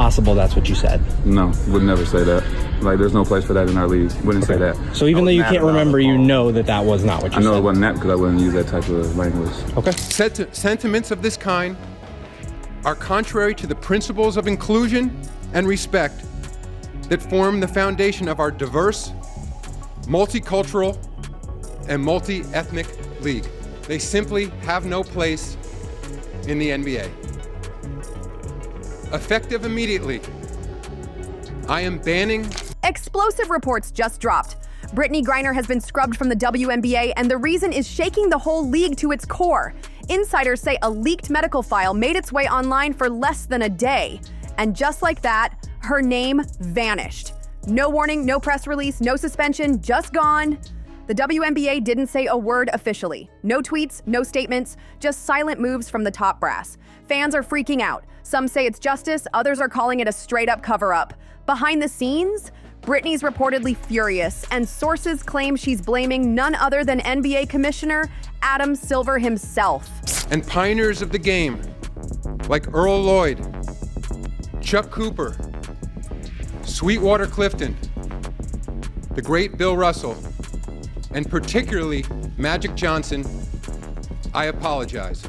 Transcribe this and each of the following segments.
possible that's what you said? No, would never say that. Like, there's no place for that in our league. Wouldn't say that. So even though you can't remember, you know that that was not what you said? I know it wasn't that because I wouldn't use that type of language. Okay. Sentiments of this kind are contrary to the principles of inclusion and respect that form the foundation of our diverse, multicultural, and multi-ethnic league. They simply have no place in the NBA. Effective immediately, I am banning... Explosive reports just dropped. Brittney Griner has been scrubbed from the WNBA, and the reason is shaking the whole league to its core. Insiders say a leaked medical file made its way online for less than a day. And just like that, her name vanished. No warning, no press release, no suspension, just gone. The WNBA didn't say a word officially. No tweets, no statements, just silent moves from the top brass. Fans are freaking out. Some say it's justice, others are calling it a straight-up cover-up. Behind the scenes, Brittney's reportedly furious, and sources claim she's blaming none other than NBA Commissioner Adam Silver himself. And pioneers of the game, like Earl Lloyd, Chuck Cooper, Sweetwater Clifton, the great Bill Russell, and particularly Magic Johnson, I apologize.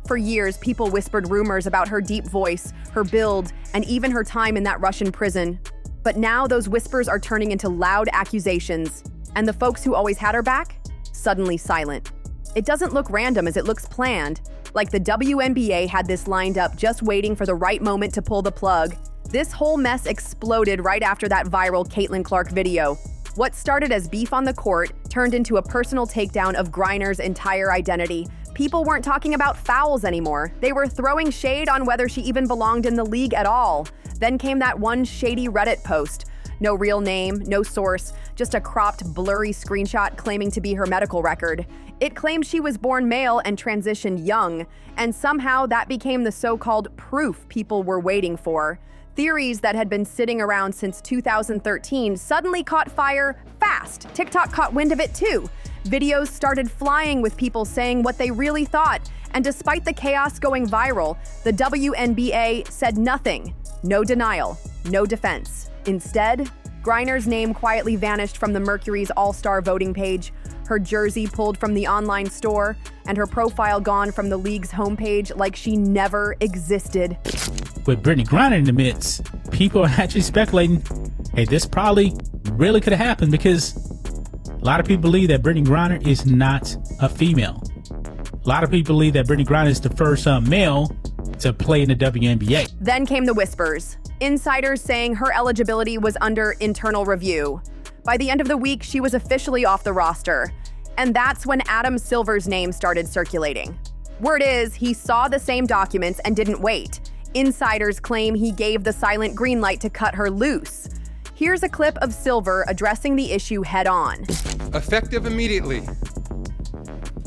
For years, people whispered rumors about her deep voice, her build, and even her time in that Russian prison. But now those whispers are turning into loud accusations, and the folks who always had her back, suddenly silent. It doesn't look random as it looks planned, like the WNBA had this lined up just waiting for the right moment to pull the plug. This whole mess exploded right after that viral Caitlin Clark video. What started as beef on the court turned into a personal takedown of Griner's entire identity. People weren't talking about fouls anymore. They were throwing shade on whether she even belonged in the league at all. Then came that one shady Reddit post. No real name, no source, just a cropped, blurry screenshot claiming to be her medical record. It claimed she was born male and transitioned young, and somehow that became the so-called proof people were waiting for. Theories that had been sitting around since 2013 suddenly caught fire fast. TikTok caught wind of it too. Videos started flying with people saying what they really thought, and despite the chaos going viral, the WNBA said nothing. No denial, no defense. Instead, Griner's name quietly vanished from the Mercury's All-Star voting page, her jersey pulled from the online store, and her profile gone from the league's homepage like she never existed. With Brittney Griner in the midst, people are actually speculating, hey, this probably really could have happened because a lot of people believe that Brittney Griner is not a female. A lot of people believe that Brittney Griner is the first male to play in the WNBA. Then came the whispers. Insiders saying her eligibility was under internal review. By the end of the week, she was officially off the roster. And that's when Adam Silver's name started circulating. Word is, he saw the same documents and didn't wait. Insiders claim he gave the silent green light to cut her loose. Here's a clip of Silver addressing the issue head-on. Effective immediately,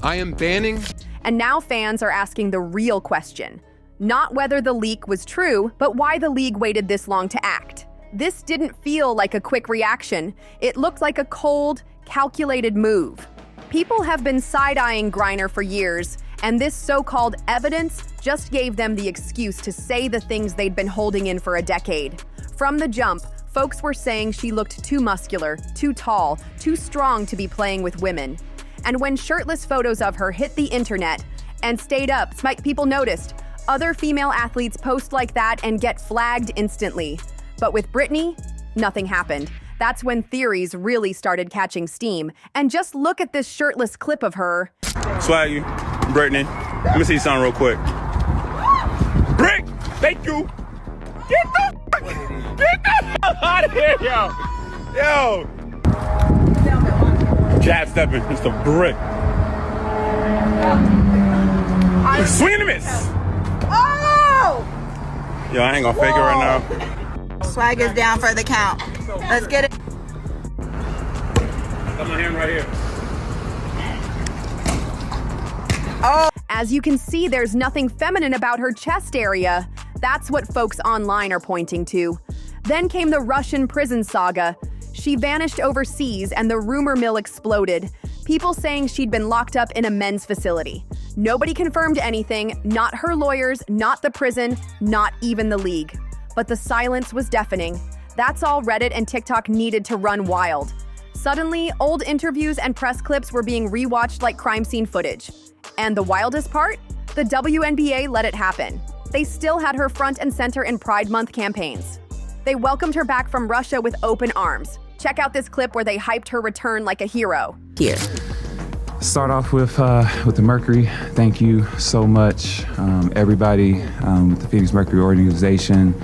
I am banning... And now fans are asking the real question. Not whether the leak was true, but why the league waited this long to act. This didn't feel like a quick reaction. It looked like a cold, calculated move. People have been side-eyeing Griner for years, and this so-called evidence just gave them the excuse to say the things they'd been holding in for a decade. From the jump, folks were saying she looked too muscular, too tall, too strong to be playing with women. And when shirtless photos of her hit the internet and stayed up, people noticed. Other female athletes post like that and get flagged instantly. But with Brittney, nothing happened. That's when theories really started catching steam. And just look at this shirtless clip of her. Swaggy, Brittney, let me see something real quick. Brick, thank you. Get the out of here, yo. Jab stepping, it's a brick. Swing and a miss. Oh! Yo, I ain't gonna fake it right now. Swag is down for the count. Let's get it. Got my hand right here. Oh! As you can see, there's nothing feminine about her chest area. That's what folks online are pointing to. Then came the Russian prison saga. She vanished overseas and the rumor mill exploded. People saying she'd been locked up in a men's facility. Nobody confirmed anything, not her lawyers, not the prison, not even the league. But the silence was deafening. That's all Reddit and TikTok needed to run wild. Suddenly, old interviews and press clips were being rewatched like crime scene footage. And the wildest part? The WNBA let it happen. They still had her front and center in Pride Month campaigns. They welcomed her back from Russia with open arms. Check out this clip where they hyped her return like a hero. Here. Start off with the Mercury. Thank you so much, everybody with the Phoenix Mercury organization,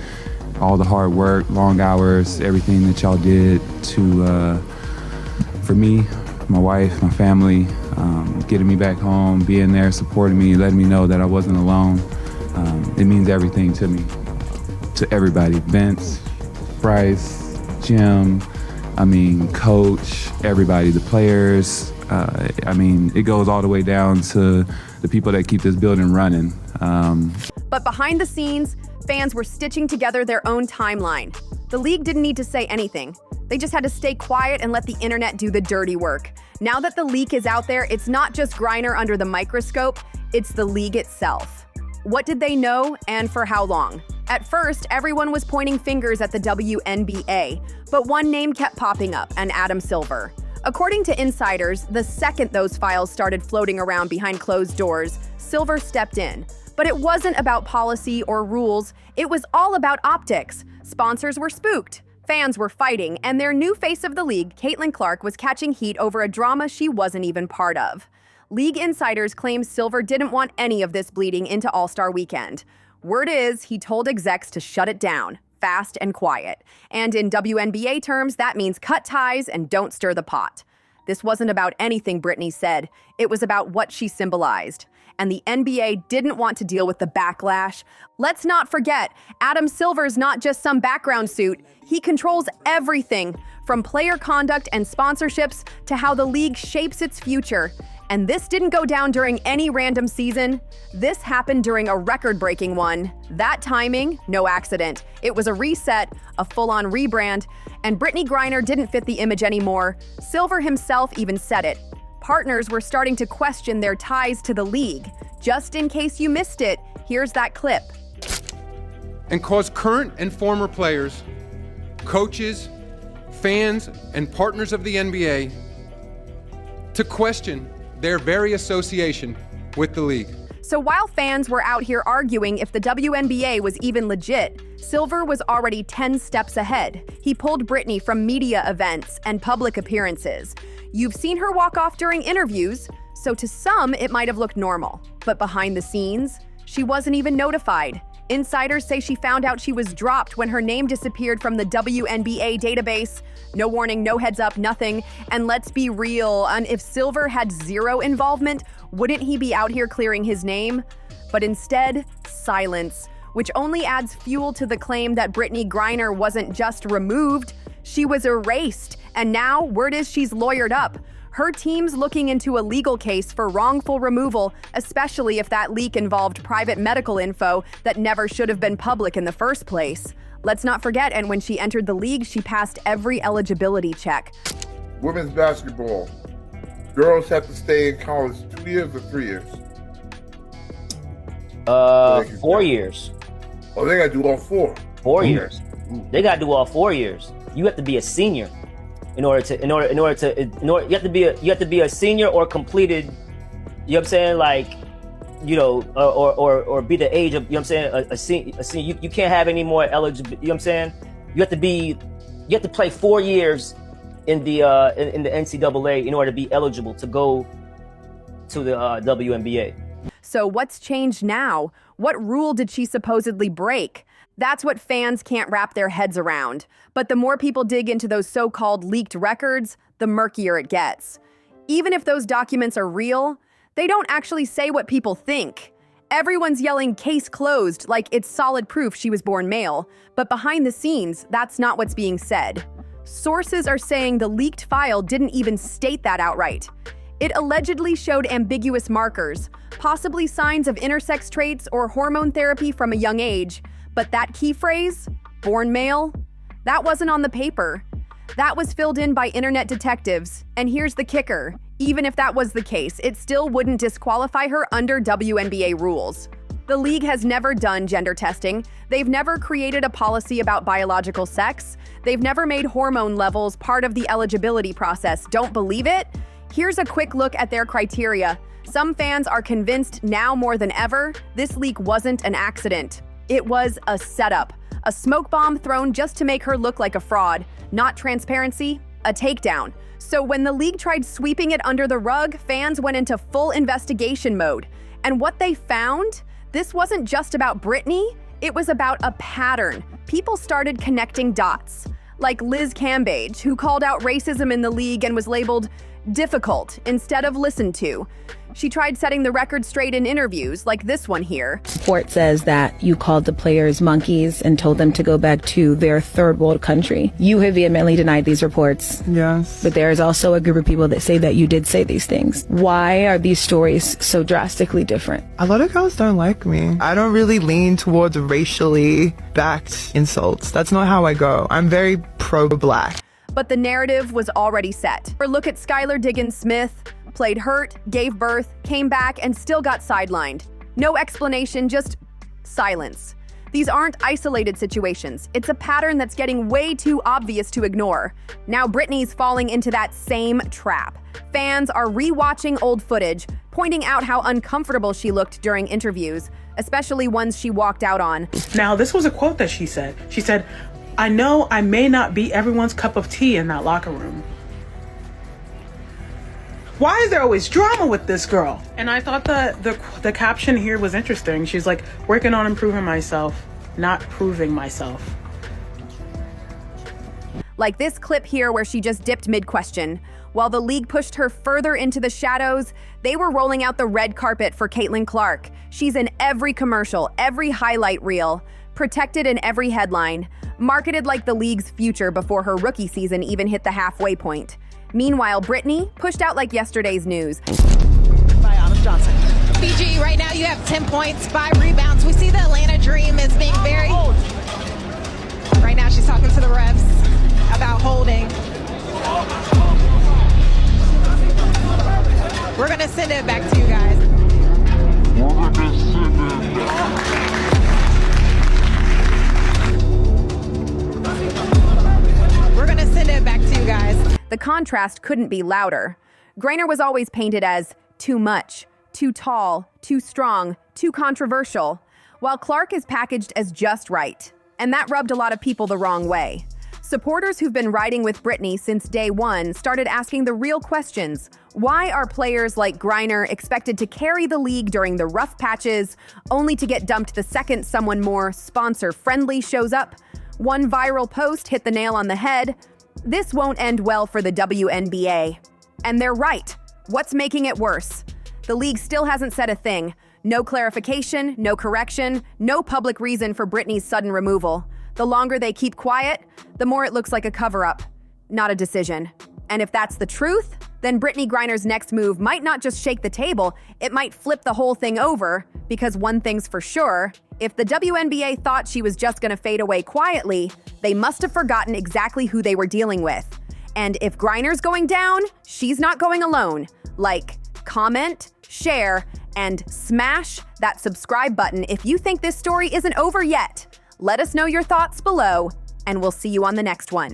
all the hard work, long hours, everything that y'all did to for me, my wife, my family, getting me back home, being there, supporting me, letting me know that I wasn't alone. It means everything to me, to everybody. Vince, Bryce, Jim, coach, everybody, the players. It goes all the way down to the people that keep this building running. But behind the scenes, fans were stitching together their own timeline. The league didn't need to say anything. They just had to stay quiet and let the internet do the dirty work. Now that the leak is out there, it's not just Griner under the microscope, it's the league itself. What did they know, and for how long? At first, everyone was pointing fingers at the WNBA, but one name kept popping up, and Adam Silver. According to insiders, the second those files started floating around behind closed doors, Silver stepped in. But it wasn't about policy or rules, it was all about optics. Sponsors were spooked, fans were fighting, and their new face of the league, Caitlin Clark, was catching heat over a drama she wasn't even part of. League insiders claim Silver didn't want any of this bleeding into All-Star Weekend. Word is, he told execs to shut it down, fast and quiet. And in WNBA terms, that means cut ties and don't stir the pot. This wasn't about anything Brittany said. It was about what she symbolized. And the NBA didn't want to deal with the backlash. Let's not forget, Adam Silver's not just some background suit. He controls everything, from player conduct and sponsorships to how the league shapes its future. And this didn't go down during any random season. This happened during a record-breaking one. That timing, no accident. It was a reset, a full-on rebrand, and Brittney Griner didn't fit the image anymore. Silver himself even said it. Partners were starting to question their ties to the league. Just in case you missed it, here's that clip. And cause current and former players, coaches, fans, and partners of the NBA to question their very association with the league. So while fans were out here arguing if the WNBA was even legit, Silver was already 10 steps ahead. He pulled Brittany from media events and public appearances. You've seen her walk off during interviews, so to some it might have looked normal. But behind the scenes, she wasn't even notified. Insiders say she found out she was dropped when her name disappeared from the WNBA database. No warning, no heads up, nothing. And let's be real, and if Silver had zero involvement, wouldn't he be out here clearing his name? But instead, silence, which only adds fuel to the claim that Brittney Griner wasn't just removed, she was erased. And now, word is she's lawyered up. Her team's looking into a legal case for wrongful removal, especially if that leak involved private medical info that never should have been public in the first place. Let's not forget, and when she entered the league, she passed every eligibility check. Women's basketball. Girls have to stay in college 2 years or 3 years? 4 years. Oh, they gotta do all 4. 4 years. They gotta do all 4 years. You have to be a senior you have to be a senior or completed, you know what I'm saying, like, you know, or be the age of, you know what I'm saying, a senior. You can't have any more eligibility, you know what I'm saying? You have to play 4 years in the NCAA in order to be eligible to go to the WNBA. So what's changed now? What rule did she supposedly break? That's what fans can't wrap their heads around. But the more people dig into those so-called leaked records, the murkier it gets. Even if those documents are real, they don't actually say what people think. Everyone's yelling case closed like it's solid proof she was born male, but behind the scenes, that's not what's being said. Sources are saying the leaked file didn't even state that outright. It allegedly showed ambiguous markers, possibly signs of intersex traits or hormone therapy from a young age, but that key phrase, born male, that wasn't on the paper. That was filled in by internet detectives. And here's the kicker. Even if that was the case, it still wouldn't disqualify her under WNBA rules. The league has never done gender testing. They've never created a policy about biological sex. They've never made hormone levels part of the eligibility process. Don't believe it? Here's a quick look at their criteria. Some fans are convinced now more than ever this leak wasn't an accident. It was a setup, a smoke bomb thrown just to make her look like a fraud. Not transparency, a takedown. So when the league tried sweeping it under the rug, fans went into full investigation mode. And what they found? This wasn't just about Brittany, it was about a pattern. People started connecting dots, like Liz Cambage, who called out racism in the league and was labeled difficult instead of listened to. She tried setting the record straight in interviews, like this one here. Report says that you called the players monkeys and told them to go back to their third world country. You have vehemently denied these reports. Yes. But there is also a group of people that say that you did say these things. Why are these stories so drastically different? A lot of girls don't like me. I don't really lean towards racially backed insults. That's not how I go. I'm very pro-black. But the narrative was already set. Or look at Skylar Diggins-Smith, played hurt, gave birth, came back, and still got sidelined. No explanation, just silence. These aren't isolated situations. It's a pattern that's getting way too obvious to ignore. Now Brittany's falling into that same trap. Fans are rewatching old footage, pointing out how uncomfortable she looked during interviews, especially ones she walked out on. Now, this was a quote that she said. She said, "I know I may not be everyone's cup of tea in that locker room." Why is there always drama with this girl? And I thought the caption here was interesting. She's like, working on improving myself, not proving myself. Like this clip here where she just dipped mid-question. While the league pushed her further into the shadows, they were rolling out the red carpet for Caitlin Clark. She's in every commercial, every highlight reel, protected in every headline, marketed like the league's future before her rookie season even hit the halfway point. Meanwhile, Brittany pushed out like yesterday's news. By Adam Johnson. Fiji, right now you have 10 points, 5 rebounds. We see the Atlanta Dream is being very... Right now she's talking to the refs about holding. We're going to send it back to you guys. We're going to send it back to you guys. The contrast couldn't be louder. Griner was always painted as too much, too tall, too strong, too controversial, while Clark is packaged as just right. And that rubbed a lot of people the wrong way. Supporters who've been riding with Brittany since day one started asking the real questions. Why are players like Griner expected to carry the league during the rough patches, only to get dumped the second someone more sponsor-friendly shows up? One viral post hit the nail on the head. This won't end well for the WNBA. And they're right. What's making it worse? The league still hasn't said a thing. No clarification, no correction, no public reason for Brittany's sudden removal. The longer they keep quiet, the more it looks like a cover-up, not a decision. And if that's the truth, then Brittney Griner's next move might not just shake the table, it might flip the whole thing over, because one thing's for sure, if the WNBA thought she was just gonna fade away quietly, they must have forgotten exactly who they were dealing with. And if Griner's going down, she's not going alone. Like, comment, share, and smash that subscribe button if you think this story isn't over yet. Let us know your thoughts below, and we'll see you on the next one.